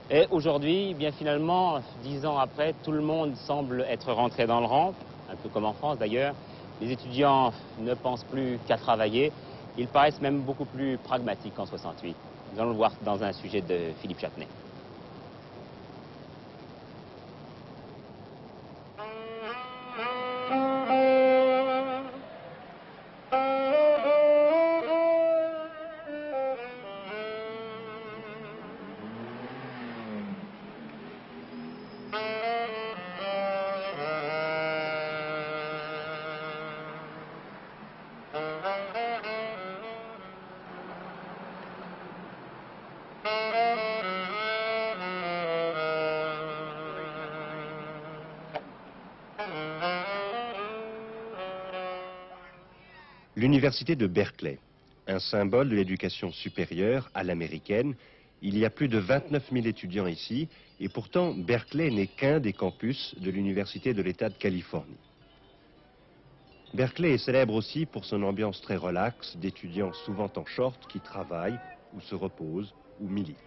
Et aujourd'hui, bien finalement, 10 ans après, tout le monde semble être rentré dans le rang, un peu comme en France d'ailleurs. Les étudiants ne pensent plus qu'à travailler Ils paraissent même beaucoup plus pragmatiques qu'en 68. Nous allons le voir dans un sujet de Philippe Châtenay. L'université de Berkeley, un symbole de l'éducation supérieure à l'américaine. Il y a plus de 29 000 étudiants ici, et pourtant Berkeley n'est qu'un des campus de l'université de l'État de Californie. Berkeley est célèbre aussi pour son ambiance très relaxe, d'étudiants souvent en short qui travaillent, ou se reposent, ou militent.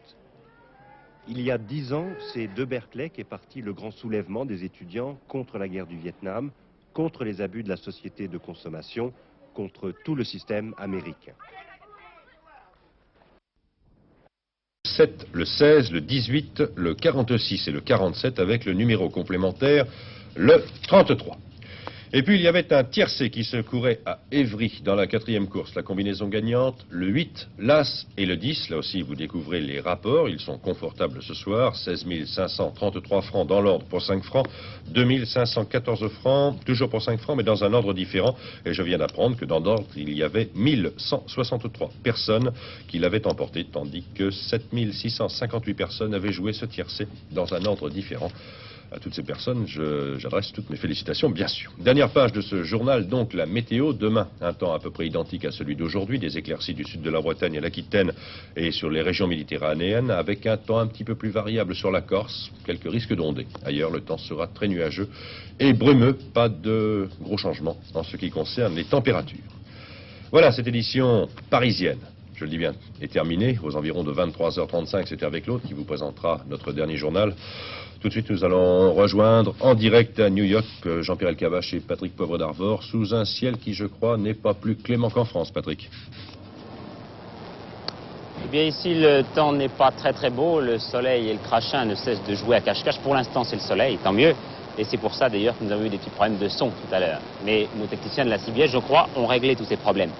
Il y a 10 ans, c'est de Berkeley qu'est parti le grand soulèvement des étudiants contre la guerre du Vietnam, contre les abus de la société de consommation, contre tout le système américain. Le 16, le 18, le 46 et le 47 avec le numéro complémentaire, le 33. Et puis il y avait un tiercé qui se courait à Évry dans la 4e course. La combinaison gagnante, le 8, l'As et le 10. Là aussi vous découvrez les rapports, ils sont confortables ce soir. 16 533 francs dans l'ordre pour 5 francs, 2 514 francs, toujours pour 5 francs mais dans un ordre différent. Et je viens d'apprendre que dans l'ordre il y avait 1163 personnes qui l'avaient emporté, tandis que 7 658 personnes avaient joué ce tiercé dans un ordre différent. À toutes ces personnes, j'adresse toutes mes félicitations, bien sûr. Dernière page de ce journal, donc la météo. Demain, un temps à peu près identique à celui d'aujourd'hui, des éclaircies du sud de la Bretagne et l'Aquitaine et sur les régions méditerranéennes, avec un temps un petit peu plus variable sur la Corse, quelques risques d'ondées. Ailleurs, le temps sera très nuageux et brumeux, pas de gros changements en ce qui concerne les températures. Voilà, cette édition parisienne, je le dis bien, est terminée. Aux environs de 23h35, c'est Hervé Claude qui vous présentera notre dernier journal. Tout de suite, nous allons rejoindre en direct à New York Jean-Pierre Elkabbach et Patrick Poivre d'Arvor sous un ciel qui, je crois, n'est pas plus clément qu'en France, Patrick. Eh bien, ici, le temps n'est pas très beau. Le soleil et le crachin ne cessent de jouer à cache-cache. Pour l'instant, c'est le soleil, tant mieux. Et c'est pour ça, d'ailleurs, que nous avons eu des petits problèmes de son tout à l'heure. Mais nos techniciens de la CBS, je crois, ont réglé tous ces problèmes.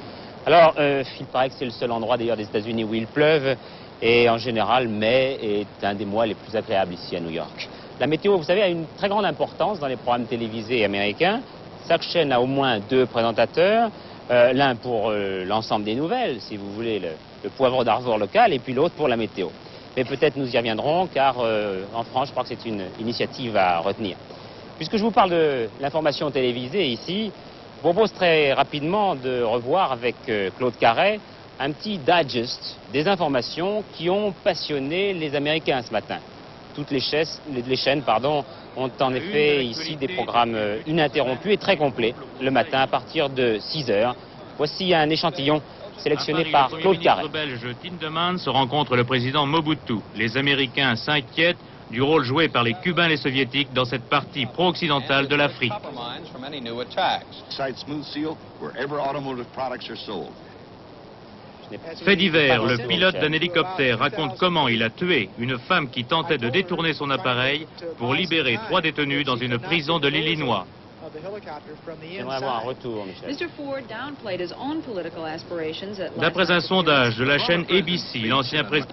Alors, il paraît que c'est le seul endroit, d'ailleurs, des États-Unis où il pleuve. Et en général, mai est un des mois les plus agréables ici à New York. La météo, vous savez, a une très grande importance dans les programmes télévisés américains. Chaque chaîne a au moins 2 présentateurs, l'un pour l'ensemble des nouvelles, si vous voulez, le Poivre d'Arvor local, et puis l'autre pour la météo. Mais peut-être nous y reviendrons, car en France, je crois que c'est une initiative à retenir. Puisque je vous parle de l'information télévisée ici, je vous propose très rapidement de revoir avec Claude Carret un petit digest des informations qui ont passionné les Américains ce matin. Toutes les chaînes ont en effet ici des programmes ininterrompus et très complets le matin à partir de 6 h. Voici un échantillon sélectionné par Claude Carret. Le ministre belge Tindemans rencontre le président Mobutu. Les Américains s'inquiètent du rôle joué par les Cubains et les Soviétiques dans cette partie pro-occidentale de l'Afrique. Fait divers, le pilote d'un hélicoptère raconte comment il a tué une femme qui tentait de détourner son appareil pour libérer 3 détenus dans une prison de l'Illinois. J'aimerais avoir un retour, Michel. D'après un sondage de la chaîne ABC, l'ancien président...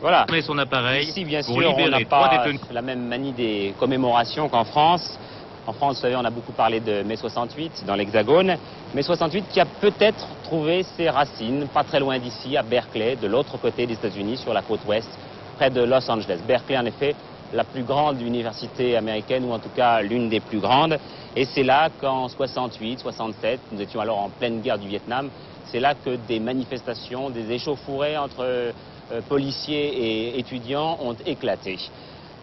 Voilà. Son appareil ici, bien sûr, pour libérer on n'a 3 pas détenus. la même manie des commémorations qu'en France. En France, vous savez, on a beaucoup parlé de mai 68 dans l'Hexagone. Mai 68 qui a peut-être trouvé ses racines pas très loin d'ici, à Berkeley, de l'autre côté des États-Unis, sur la côte ouest, près de Los Angeles. Berkeley, en effet, la plus grande université américaine, ou en tout cas l'une des plus grandes. Et c'est là qu'en 68, 67, nous étions alors en pleine guerre du Vietnam, c'est là que des manifestations, des échauffourées entre policiers et étudiants ont éclaté.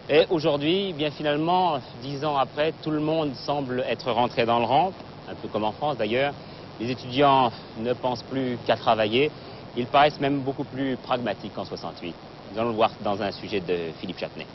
Et aujourd'hui, bien finalement, 10 ans après, tout le monde semble être rentré dans le rang, un peu comme en France d'ailleurs. Les étudiants ne pensent plus qu'à travailler. Ils paraissent même beaucoup plus pragmatiques qu'en 68. Nous allons le voir dans un sujet de Philippe Châtenay.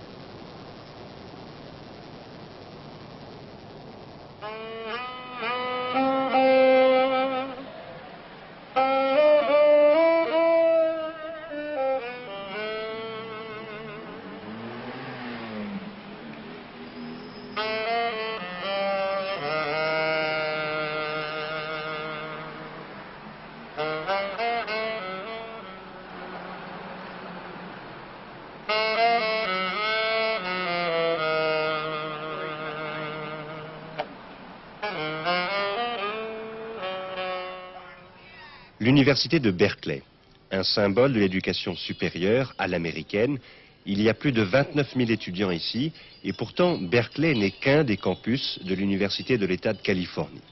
L'université de Berkeley, un symbole de l'éducation supérieure à l'américaine. Il y a plus de 29 000 étudiants ici, et pourtant Berkeley n'est qu'un des campus de l'université de l'État de Californie.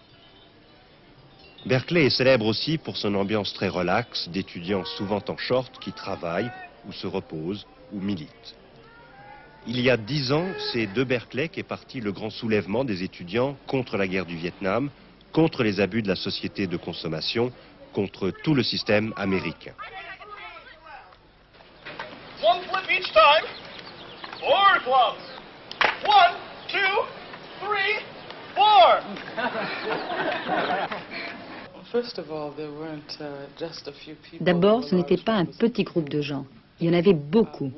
Berkeley est célèbre aussi pour son ambiance très relaxe d'étudiants souvent en short qui travaillent ou se reposent ou militent. Il y a 10 ans, c'est de Berkeley qu'est parti le grand soulèvement des étudiants contre la guerre du Vietnam, contre les abus de la société de consommation, contre tout le système américain. One flip each time. Four clubs. 1, 2, 3, 4. D'abord, ce n'était pas un petit groupe de gens. Il y en avait beaucoup.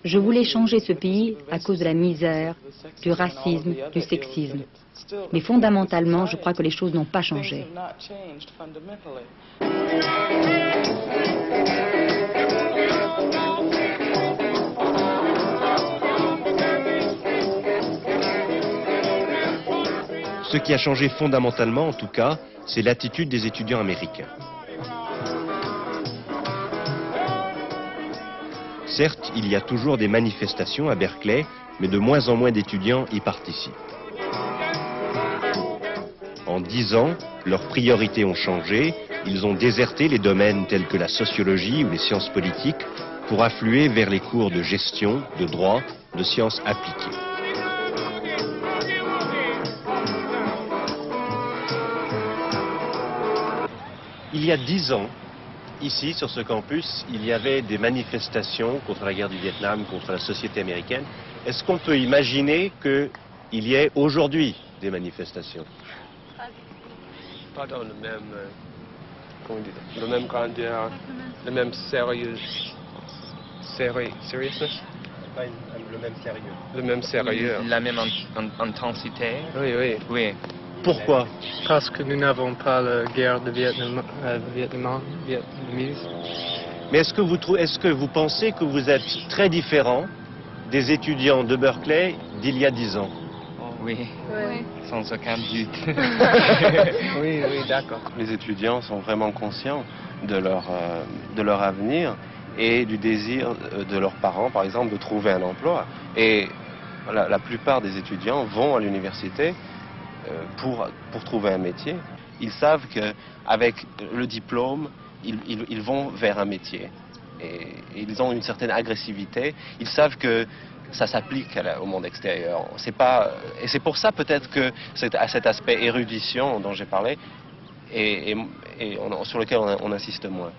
Je voulais changer ce pays à cause de la misère, du racisme, du sexisme. Mais fondamentalement, je crois que les choses n'ont pas changé. Ce qui a changé fondamentalement, en tout cas, c'est l'attitude des étudiants américains. Certes, il y a toujours des manifestations à Berkeley, mais de moins en moins d'étudiants y participent. En 10 ans, leurs priorités ont changé. Ils ont déserté les domaines tels que la sociologie ou les sciences politiques pour affluer vers les cours de gestion, de droit, de sciences appliquées. Il y a 10 ans, ici, sur ce campus, il y avait des manifestations contre la guerre du Vietnam, contre la société américaine. Est-ce qu'on peut imaginer qu'il y ait aujourd'hui des manifestations? Pas dans le même, le même grandeur, le même seriousness. Pas le même sérieux. Le même sérieux. La même intensité. Oui, oui. Oui. Pourquoi? Parce que nous n'avons pas la guerre de vietnamienne. Mais est-ce que vous pensez que vous êtes très différent des étudiants de Berkeley d'il y a 10 ans? Oui. Oui. Sans aucun doute. Oui, oui, d'accord. Les étudiants sont vraiment conscients de leur avenir et du désir de leurs parents, par exemple, de trouver un emploi. Et la plupart des étudiants vont à l'université pour trouver un métier. Ils savent qu'avec le diplôme, ils vont vers un métier. Et ils ont une certaine agressivité. Ils savent que ça s'applique au monde extérieur. Et c'est pour ça peut-être que cet aspect érudition dont j'ai parlé, sur lequel on insiste moins.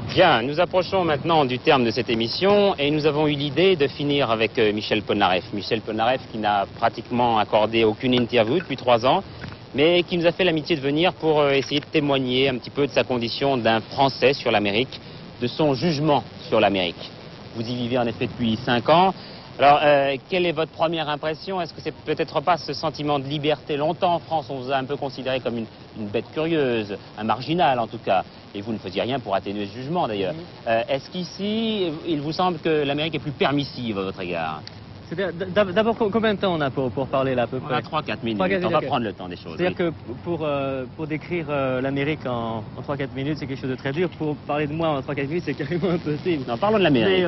Bien, nous approchons maintenant du terme de cette émission et nous avons eu l'idée de finir avec Michel Polnareff. Michel Polnareff qui n'a pratiquement accordé aucune interview depuis 3 ans, mais qui nous a fait l'amitié de venir pour essayer de témoigner un petit peu de sa condition d'un Français sur l'Amérique, de son jugement sur l'Amérique. Vous y vivez en effet depuis 5 ans. Alors, quelle est votre première impression? Est-ce que c'est peut-être pas ce sentiment de liberté? Longtemps en France, on vous a un peu considéré comme une bête curieuse, un marginal en tout cas, et vous ne faisiez rien pour atténuer ce jugement d'ailleurs. Est-ce qu'ici, il vous semble que l'Amérique est plus permissive à votre égard? D'abord, combien de temps on a pour parler là à peu près? 3-4 minutes, on va prendre le temps des choses. C'est-à-dire que pour décrire l'Amérique en 3-4 minutes, c'est quelque chose de très dur. Pour parler de moi en 3-4 minutes, c'est carrément impossible. Non, parlons de l'Amérique.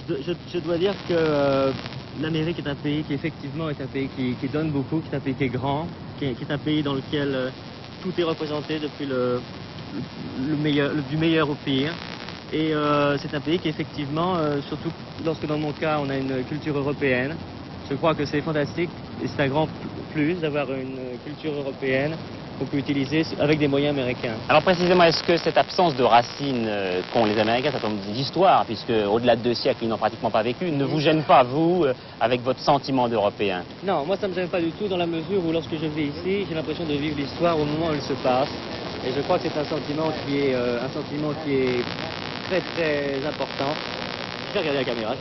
Je dois dire que l'Amérique est un pays qui effectivement est un pays qui donne beaucoup, qui est un pays qui est grand, qui est un pays dans lequel tout est représenté depuis du meilleur au pire. Et c'est un pays qui effectivement, surtout lorsque dans mon cas on a une culture européenne, je crois que c'est fantastique et c'est un grand plus d'avoir une culture européenne qu'on peut utiliser avec des moyens américains. Alors précisément, est-ce que cette absence de racines qu'ont les Américains, cette absence d'histoire, puisque au-delà de 2 siècles ils n'ont pratiquement pas vécu, ne vous gêne pas, vous, avec votre sentiment d'Européen? Non, moi ça ne me gêne pas du tout dans la mesure où lorsque je vis ici, j'ai l'impression de vivre l'histoire au moment où elle se passe. Et je crois que c'est un sentiment qui est très très important. Je vais regarder la caméra,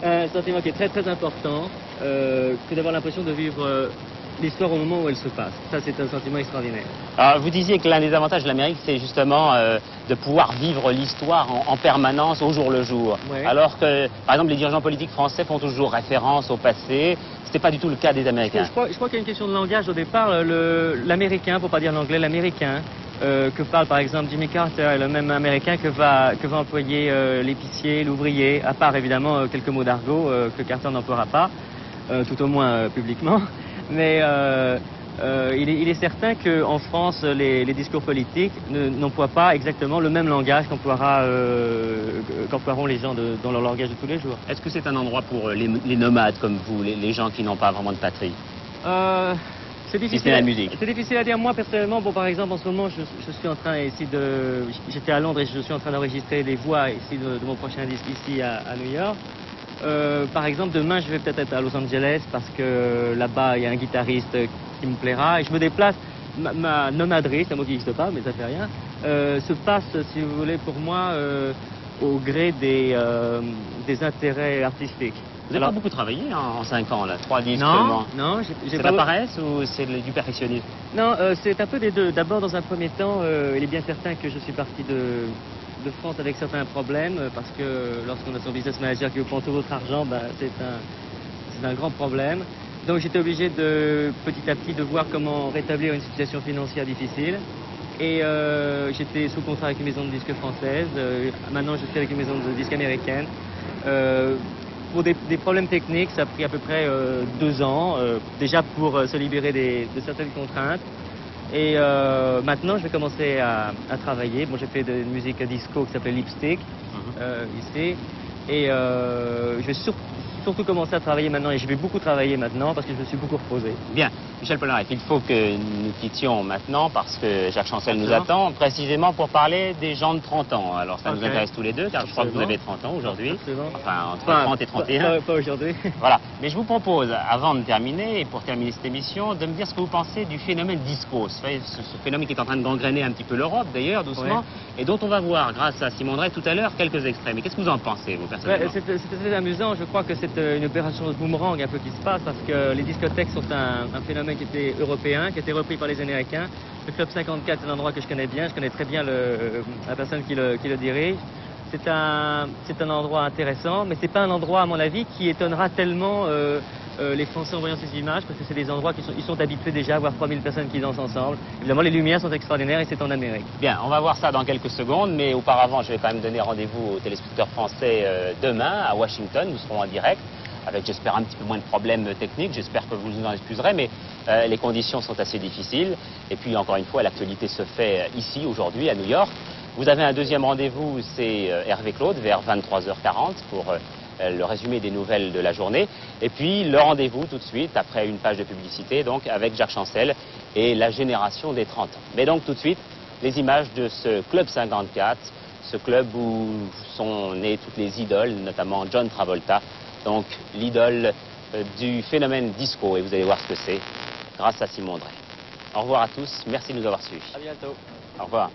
un sentiment qui est très très important que d'avoir l'impression de vivre l'histoire au moment où elle se passe. Ça, c'est un sentiment extraordinaire. Alors, vous disiez que l'un des avantages de l'Amérique, c'est justement de pouvoir vivre l'histoire en permanence, au jour le jour. Ouais. Alors que, par exemple, les dirigeants politiques français font toujours référence au passé. C'était pas du tout le cas des Américains. Je crois qu'il y a une question de langage au départ. L'américain, pour pas dire l'anglais, l'américain, que parle par exemple Jimmy Carter, est le même américain que va employer l'épicier, l'ouvrier, à part évidemment quelques mots d'argot que Carter n'emploiera pas, tout au moins publiquement. Mais il est certain qu'en France, les discours politiques n'emploient pas exactement le même langage qu'emploieront les gens dans leur langage de tous les jours. Est-ce que c'est un endroit pour les nomades comme vous, les gens qui n'ont pas vraiment de patrie? C'est difficile. Si c'est la musique. C'est difficile à dire. Moi, personnellement, bon, par exemple, en ce moment, je suis en train ici de... J'étais à Londres et je suis en train d'enregistrer les voix ici de mon prochain disque ici à New York. Par exemple, demain, je vais peut-être être à Los Angeles parce que là-bas, il y a un guitariste qui me plaira. Et je me déplace. Ma nomaderie, c'est un mot qui n'existe pas, mais ça fait rien, se passe, si vous voulez, pour moi, au gré des intérêts artistiques. Vous n'avez pas beaucoup travaillé en 5 ans, là, 3 disques non, seulement. Non, j'ai C'est pas... de la paresse ou c'est du perfectionnisme? Non, c'est un peu des deux. D'abord, dans un premier temps, il est bien certain que je suis parti de France avec certains problèmes, parce que lorsqu'on a son business manager qui vous prend tout votre argent, ben, c'est un grand problème. Donc j'étais obligé petit à petit de voir comment rétablir une situation financière difficile. Et j'étais sous contrat avec une maison de disques française. Maintenant, je suis avec une maison de disques américaine. Pour des problèmes techniques, ça a pris à peu près 2 ans, déjà pour se libérer de certaines contraintes. Et maintenant, je vais commencer à travailler. Bon, j'ai fait de musique disco qui s'appelle Lipstick, ici. Et je vais surtout commencer à travailler maintenant, et je vais beaucoup travailler maintenant parce que je me suis beaucoup reposé. Bien, Michel Polnareff, il faut que nous quittions maintenant parce que Jacques Chancel nous attend, précisément pour parler des gens de 30 ans. Alors ça nous intéresse tous les deux, car je crois que vous avez 30 ans aujourd'hui. Enfin, entre 30 et 31. Pas aujourd'hui. Voilà. Mais je vous propose, avant de terminer, et pour terminer cette émission, de me dire ce que vous pensez du phénomène disco. Ce phénomène qui est en train de gangréner un petit peu l'Europe, d'ailleurs, doucement, et dont on va voir, grâce à Simon Drey tout à l'heure, quelques extraits. Mais qu'est-ce que vous en pensez, vous, personnellement? C'est très amusant. Je crois que c'est une opération de boomerang un peu qui se passe, parce que les discothèques sont un phénomène qui était européen, qui a été repris par les Américains. Le Club 54, c'est un endroit que je connais bien. Je connais très bien la personne qui le dirige. C'est un endroit intéressant, mais c'est pas un endroit, à mon avis, qui étonnera tellement les Français en voyant ces images, parce que c'est des endroits ils sont habitués déjà à voir 3000 personnes qui dansent ensemble. Évidemment, les lumières sont extraordinaires et c'est en Amérique. Bien, on va voir ça dans quelques secondes, mais auparavant, je vais quand même donner rendez-vous aux téléspectateurs français demain à Washington. Nous serons en direct, avec, j'espère, un petit peu moins de problèmes techniques. J'espère que vous nous en excuserez, mais les conditions sont assez difficiles. Et puis, encore une fois, l'actualité se fait ici, aujourd'hui, à New York. Vous avez un deuxième rendez-vous, c'est Hervé Claude, vers 23h40, pour le résumé des nouvelles de la journée. Et puis, le rendez-vous tout de suite, après une page de publicité, donc, avec Jacques Chancel et la génération des 30 ans. Mais donc, tout de suite, les images de ce Club 54, ce club où sont nées toutes les idoles, notamment John Travolta, donc l'idole du phénomène disco. Et vous allez voir ce que c'est, grâce à Simon Drey. Au revoir à tous, merci de nous avoir suivis. À bientôt. Au revoir.